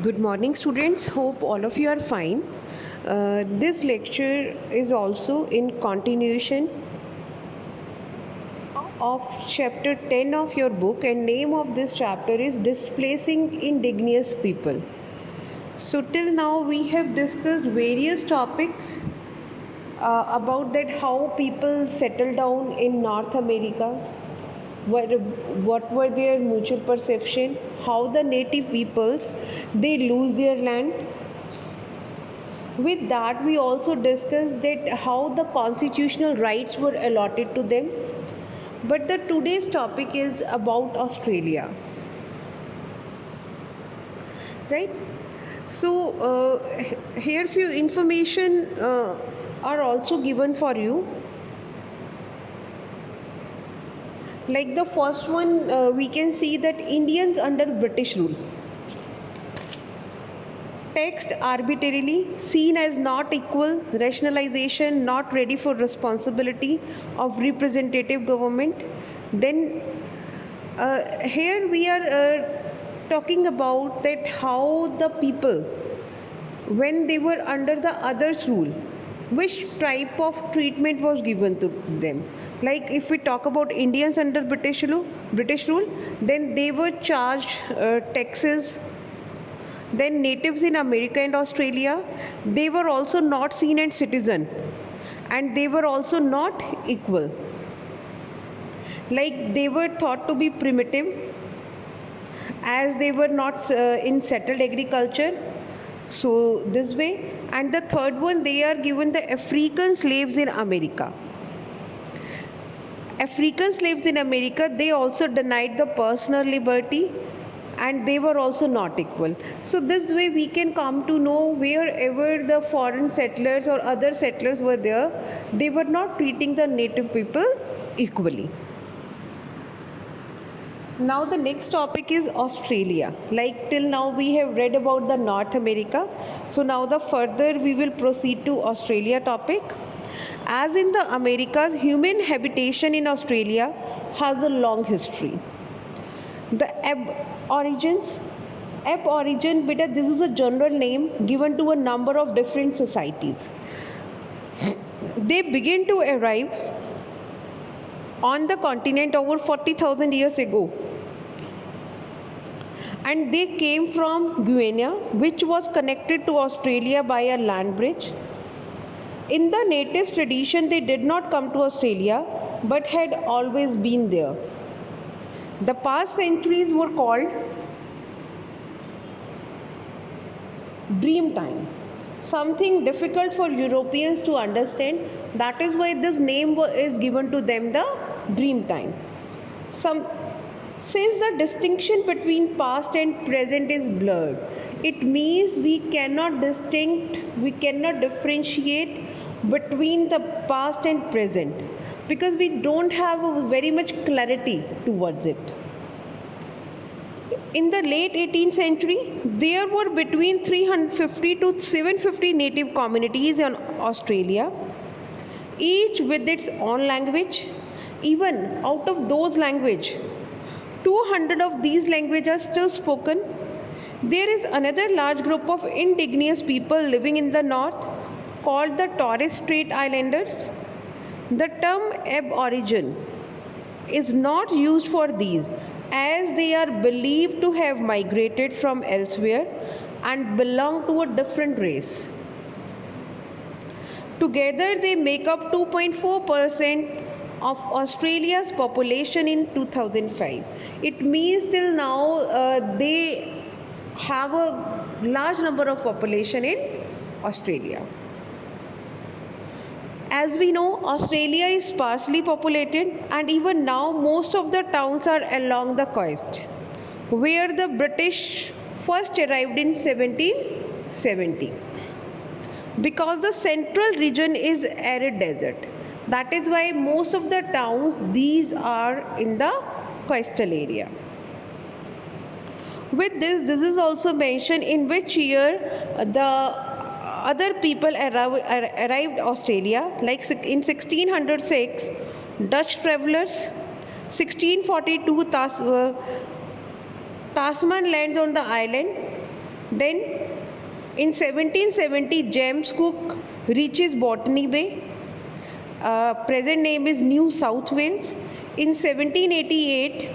Good morning, students. Hope all of you are fine. This lecture is also in continuation of chapter 10 of your book, and name of this chapter is Displacing Indigenous People. So till now we have discussed various topics about that how people settle down in North America, what were their mutual perception, how the native peoples they lose their land. With that, we also discussed that how the constitutional rights were allotted to them. But the today's topic is about Australia, right? So here few information are also given for you. Like the first one, we can see that Indians under British rule. Taxed arbitrarily, seen as not equal, rationalization, not ready for responsibility of representative government. Then here we are talking about that how the people, when they were under the others' rule, which type of treatment was given to them. Like if we talk about Indians under British rule, then they were charged taxes. Then natives in America and Australia, they were also not seen as citizen, and they were also not equal. Like they were thought to be primitive, as they were not in settled agriculture. So this way. And the third one, they are given the African slaves in America. African slaves in America, they also denied the personal liberty, and they were also not equal. So this way we can come to know wherever the foreign settlers or other settlers were there, they were not treating the native people equally. So now the next topic is Australia. Like till now we have read about the North America. So now the further we will proceed to Australia topic. As in the Americas, human habitation in Australia has a long history. The Aborigine, beta, this is a general name given to a number of different societies. They begin to arrive on the continent over 40,000 years ago. And they came from Guyana, which was connected to Australia by a land bridge. In the native tradition, they did not come to Australia, but had always been there. The past centuries were called dream time, something difficult for Europeans to understand. That is why this name is given to them, the dream time. Since the distinction between past and present is blurred, it means we cannot differentiate between the past and present, because we don't have a very much clarity towards it. In the late 18th century, there were between 350 to 750 native communities in Australia, each with its own language. Even out of those languages, 200 of these languages are still spoken. There is another large group of indigenous people living in the north called the Torres Strait Islanders. The term Aborigine is not used for these, as they are believed to have migrated from elsewhere and belong to a different race. Together, they make up 2.4% of Australia's population in 2005. It means till now they have a large number of population in Australia. As we know, Australia is sparsely populated, and even now most of the towns are along the coast, where the British first arrived in 1770. Because the central region is arid desert, that is why most of the towns, these are in the coastal area. With this is also mentioned in which year the other people arrived Australia, like in 1606, Dutch travelers, 1642 Tasman lands on the island, Then in 1770, James Cook reaches Botany Bay. Present name is New South Wales. In 1788,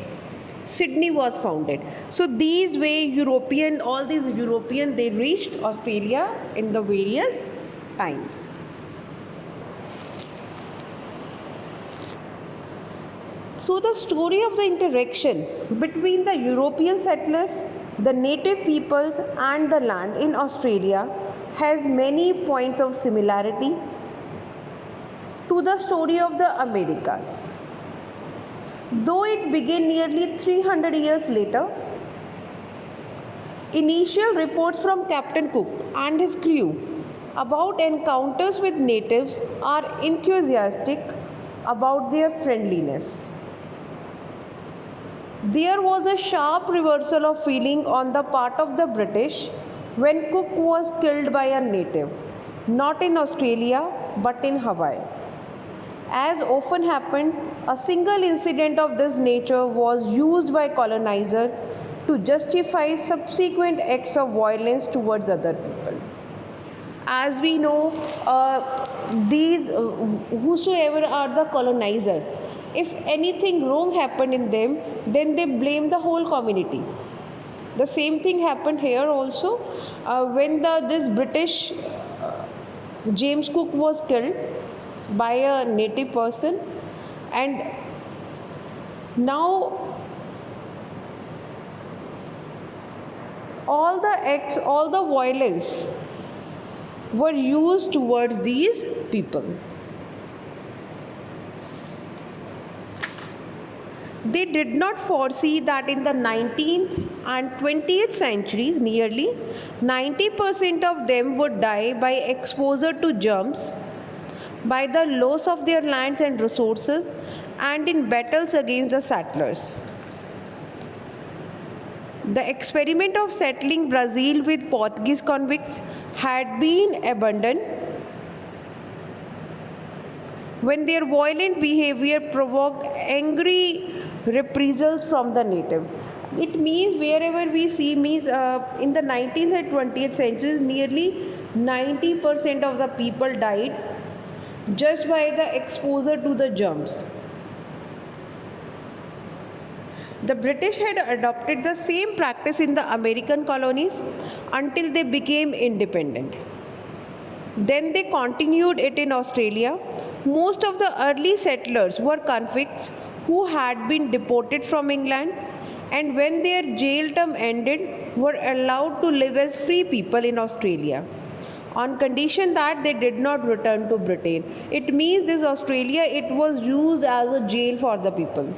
Sydney was founded. So these way all these European, they reached Australia in the various times. So the story of the interaction between the European settlers, the native peoples and the land in Australia has many points of similarity to the story of the Americas. Though it began nearly 300 years later, initial reports from Captain Cook and his crew about encounters with natives are enthusiastic about their friendliness. There was a sharp reversal of feeling on the part of the British when Cook was killed by a native, not in Australia but in Hawaii. As often happened, a single incident of this nature was used by colonizers to justify subsequent acts of violence towards other people. As we know, these whosoever are the colonizer, if anything wrong happened in them, then they blame the whole community. The same thing happened here also when this British James Cook was killed by a native person, and now all the acts, all the violence were used towards these people. They did not foresee that in the 19th and 20th centuries, nearly 90% of them would die by exposure to germs, by the loss of their lands and resources, and in battles against the settlers. The experiment of settling Brazil with Portuguese convicts had been abandoned when their violent behavior provoked angry reprisals from the natives. It means wherever we see means in the 19th and 20th centuries, nearly 90% of the people died just by the exposure to the germs. The British had adopted the same practice in the American colonies until they became independent. Then they continued it in Australia. Most of the early settlers were convicts who had been deported from England, and when their jail term ended, were allowed to live as free people in Australia, on condition that they did not return to Britain. It means this Australia, it was used as a jail for the people.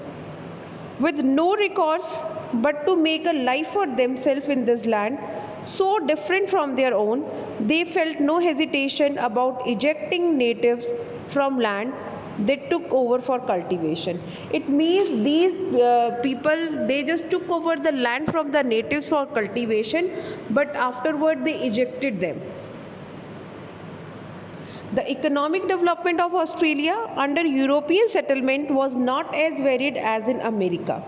With no recourse but to make a life for themselves in this land, so different from their own, they felt no hesitation about ejecting natives from land they took over for cultivation. It means these people, they just took over the land from the natives for cultivation, but afterward they ejected them. The economic development of Australia under European settlement was not as varied as in America.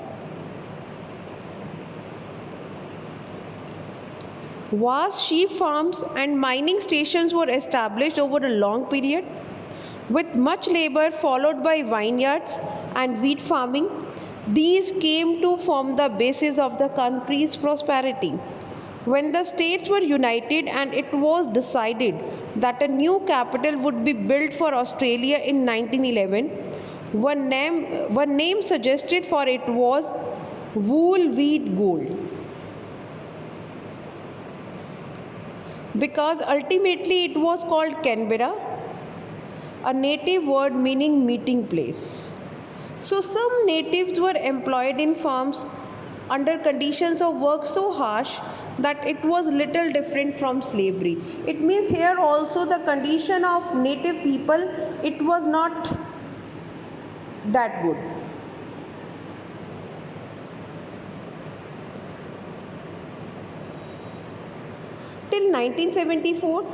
Vast sheep farms and mining stations were established over a long period, with much labor followed by vineyards and wheat farming. These came to form the basis of the country's prosperity. When the states were united and it was decided that a new capital would be built for Australia in 1911, one name suggested for it was wool, wheat, gold. Because ultimately it was called Canberra, a native word meaning meeting place. So some natives were employed in farms under conditions of work so harsh that it was little different from slavery. It means here also the condition of native people, it was not that good. Till 1974,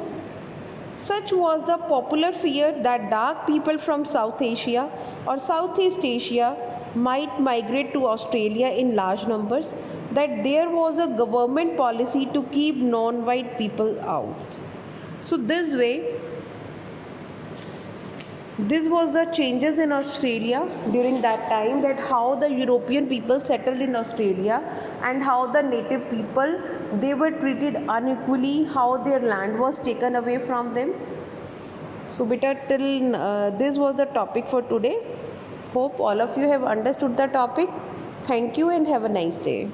such was the popular fear that dark people from South Asia or Southeast Asia might migrate to Australia in large numbers, that there was a government policy to keep non-white people out. So this way, this was the changes in Australia during that time, that how the European people settled in Australia and how the native people, they were treated unequally, how their land was taken away from them. So beta, till this was the topic for today. Hope all of you have understood the topic. Thank you and have a nice day.